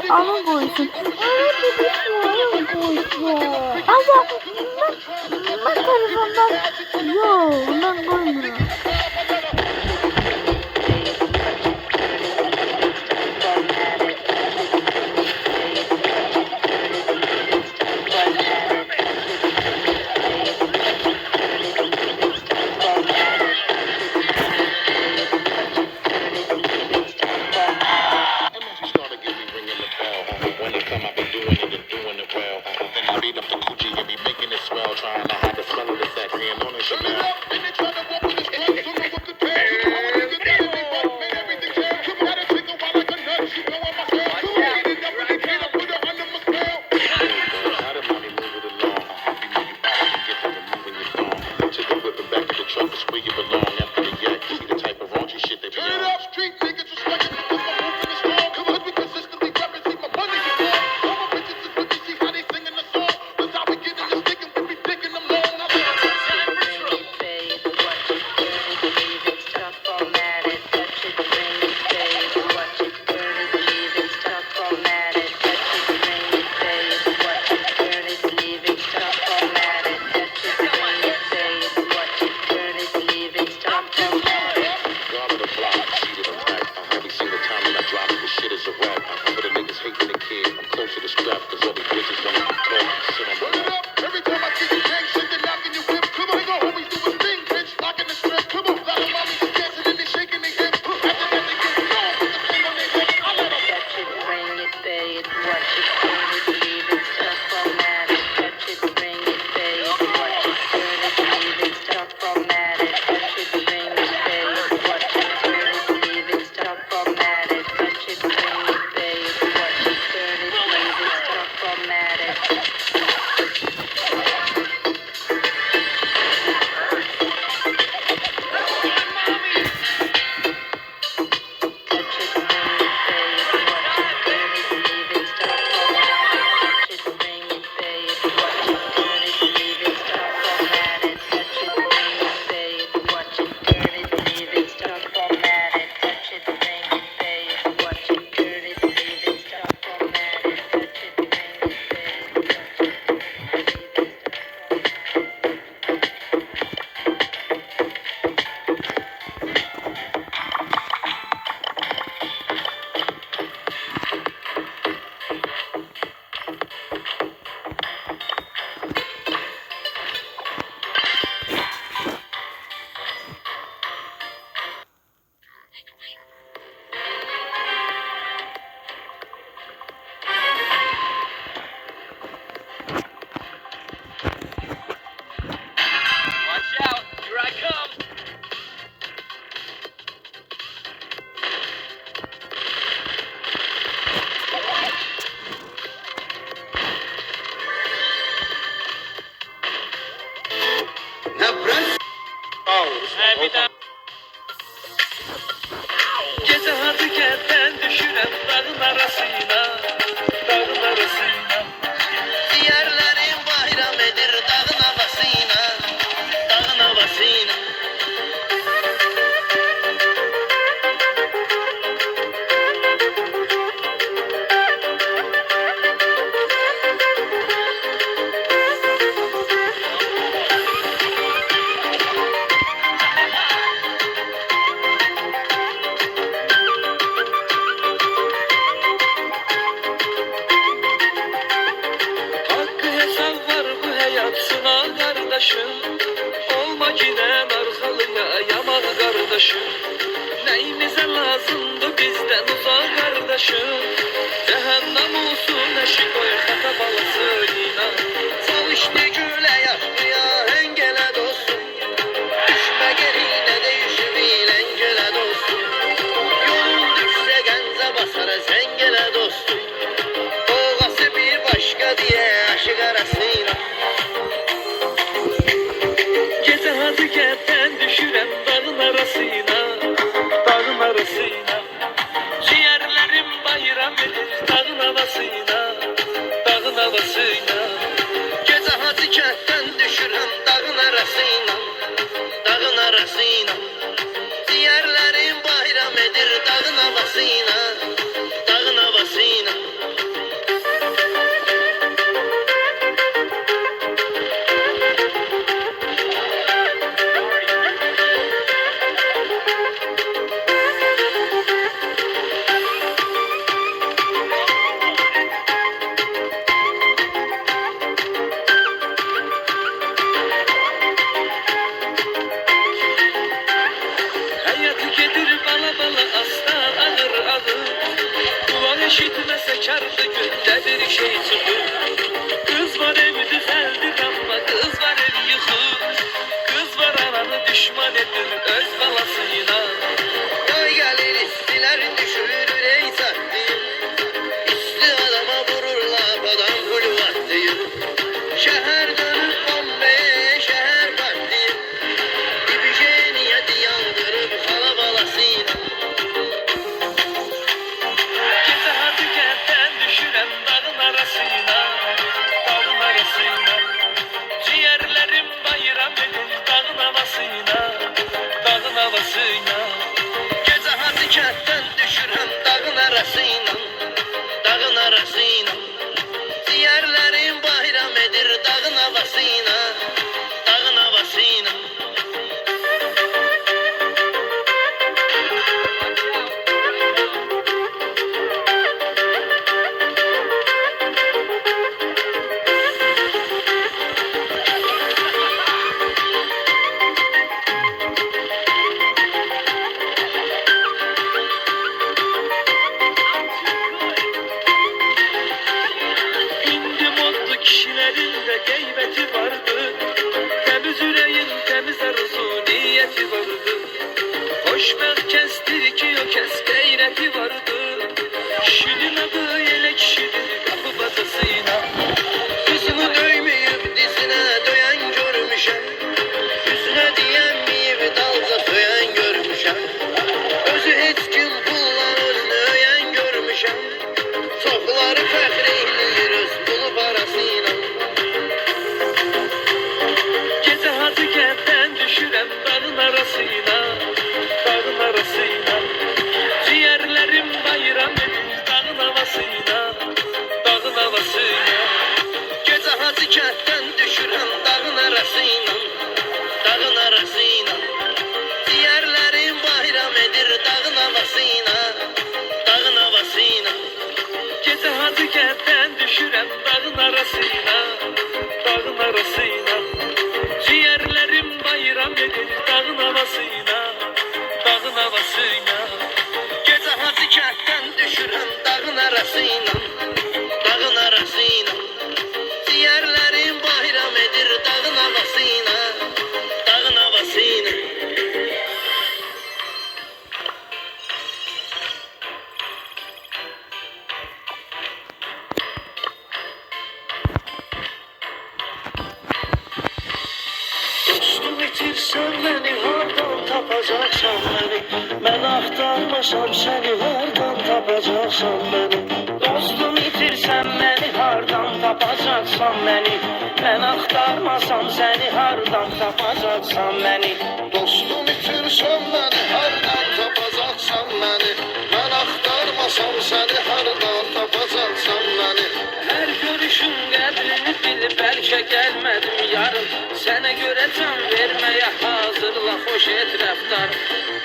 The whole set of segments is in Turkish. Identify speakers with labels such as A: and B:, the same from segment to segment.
A: Anam koysun. Anam bebişim anam koysun. Allah ben telefondan yok ben koymuyorum.
B: Gece hadikenden düşürem dağın arasına, dağın arasına. Diğerlerin bayram edir dağın havasına, dağın havasına. Hakkı hesap var bu hayat sınav kardeşim. Olma giden arzu. lazımdı bizden uzak kardeşim. Cehennem olsun eşi koy xata balasıyla. Çalıştı güle yaşlıya hengele dostum. Düşme gerine değişim engele dostum. Yolun düşse genze basara zengele dostum. Boğası bir başka diye aşık arasıyla. Gece hazırken düşürem dağın arasına. Dağın arasına. Ciğerlerim bayram edir dağın havasıyla. Dağın havasıyla. Gece hazırken düşürem dağın arasına. Dağın arasına. Ciğerlerim bayram edir dağın havasıyla. Dağın havasıyla. Hayatı gedir bala bala asla ağır ağır. Kulak eşitmese kardı günde bir şey çıkır. Kız var evi düzeldir ama kız var ev yıkır. Kız var ananı düşman edir öz balasıyla. Oy gelir istiler düşürür ey sattıyım. İsti adama vururlar adam hulvattıyım. Şehir dönüp bombeye şehir battıyım. Dibişe niyeti yandırıp hala balasıyla. Gece hadi kentten düşürem dağın arasına. Dağın arasına. Ciğerlerim bayram edin dağın havasıyla. Dağın havasıyla. Gece hadi kentten düşürem dağın arasına. Dağın arasına. Ciğerlerim bayram edir dağın havasıyla. Dağın havasıyla. İndi modlu kişilerin de geybeti vardı. Temiz yüreğin temiz arzu niyeti vardı. Hoşbek kestir ki o kes gayreti vardı. Kişinin adı yelek kişidir kapı batasıyla. Kızını döymeyip dizine döyen görmüşem. Yüzüne diyenmeyip dalga söyen görmüşem. Özü hiç kim kullan özünü öyen görmüşem. Çokları fəxreylir öz pulu parasıyla. Gece hazı kentten düşürem dağın arasıyla. Dağın arasıyla. Ciğerlerim bayram edir dağın havasıyla. Dağın havasıyla. Gece hazı kentten düşürem dağın arasıyla. Dağın arasıyla. Ciğerlerim bayram edir dağın havasıyla. Dağın havasıyla. Gece hadi kentten düşürem dağın arasıyla. Dağın arasıyla. Ciğerlerim bayram edir dağın havasıyla. Dağın havasıyla. Gece hadi kentten düşürem dağın arasıyla. Dağın arasıyla. Ciğerlerim bayram edir dağın havasıyla. Dağın havasıyla. Dostum itirsen beni hardan tapacaksan beni. Ben aktarmasam seni hardan tapacaksan beni. Dostum itirsen beni hardan tapacaksan beni. Ben aktarmasam seni hardan tapacaksan beni.
C: Dostum itirsen beni hardan tapacaksan beni. Ben aktarmasam seni hardan tapacaksan beni.
B: Her görüşün qədrini bil, bəlkə gəlmədim yarın. Sənə görə can verməyə hazırla, xoş et rəftar.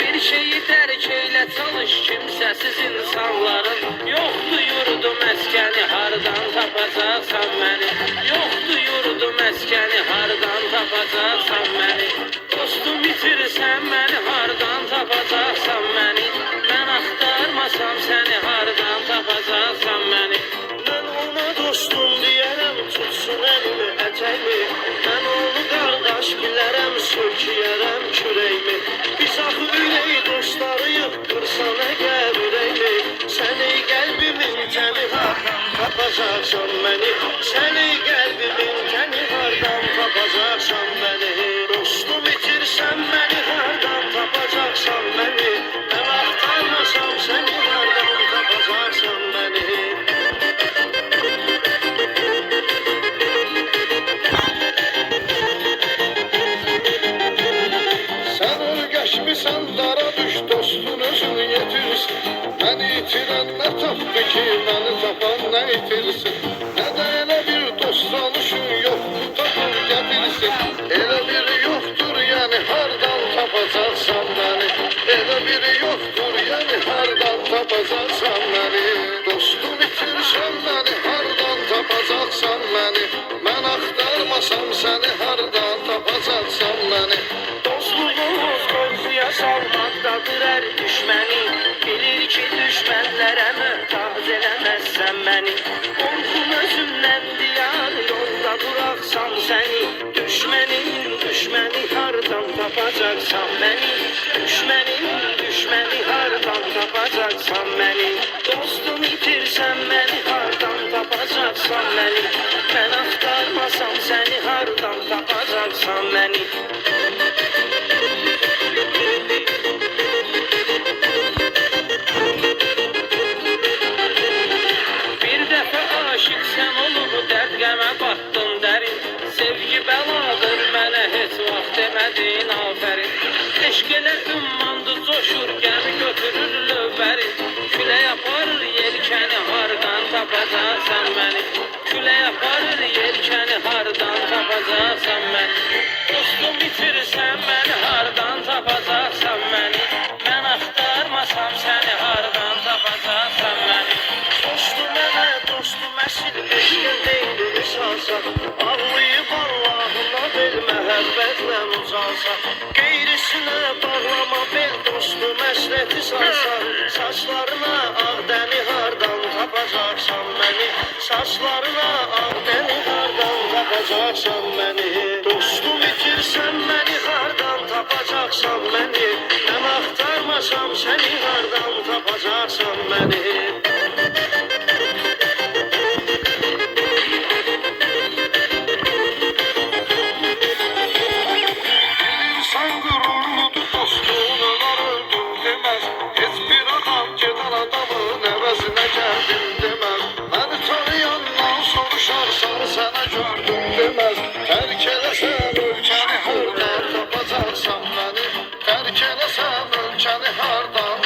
B: Bir şeyi tərk eylə, çalış kimsəsiz insanların. Yoxdur yurdu məskəni, hardan tapacaqsan məni. Yoxdur yurdu məskəni, hardan tapacaqsan məni. Dostum itirsən məni, hardan tapacaqsan məni. Mən
C: tapacaksan məni. Səni qəlbimin təni hardan tapacaksan məni. Dostum itirsən məni hardan tapacaksan məni. Mən axtarmasam səni hardan tapacaksan məni. Sən ölgəşmisən dara düş dostun özünü yetirsin. Məni itirən nə tapdı ki məni tapan nə itirsin. Nə də elə bir dostlanışın yoxdur tapır getirsin. Elə biri yoxdur yəni hardan tapacaksan məni. Elə biri yoxdur yəni hardan tapacaksan məni. Dostum itirsən məni hardan tapacaksan məni. Mən axtarmasam səni hardan tapacaksan məni.
B: Dostluğumuz qorxuya salmaqdadır hər düşməni. Bilir ki düşmənlərə möhtac eləməzsən məni. Qorxum özümdən diyar yolda buraxsan səni. Düşməni hardan tapacaksan məni. Düşməni hardan tapacaksan məni. Dostum itirsən məni hardan tapacaksan məni. Mən axtarmasam səni hardan tapacaksan məni. Bir dəfə aşiq sən olub dərd qəmə batdın dərin. Sevgi bəladır mənə heç vaxt demədin afərin. Eşq elə ümmandı coşur gəmi götürür lövbəri. Külək aparır yelkəni hardan tapacaksan məni. Külək aparır yelkəni hardan tapacaksan məni. Dostum itirsən məni hardan tapacaksan məni. Mən axtarmasam səni hardan tapacaksan məni. Dostum mənə dostum əsl eşqə deyil esasən. Ağlayıb Allahına bel məhəbbətlə ucalsan. Qeyrisinə bağlama bel dostum əsləti salsan. Saçlarına ağ dəni hardan tapacaksan məni. Saçlarına ağ dəni hardan tapacaksan məni. Dostum itirsən məni hardan tapacaksan məni. Mən axtarmasam səni hardan tapacaksan məni.
C: Bilirsən qürurludur dostun ölər öldüm deməz. Heç bir adam gedən adamın əvəzinə gəldim deməz. Məni tanıyandan soruşarsan sənə gördüm deməz. Tərk eləsən ölkəni hardan tapacaksan məni. Tərk eləsən ölkəni hardan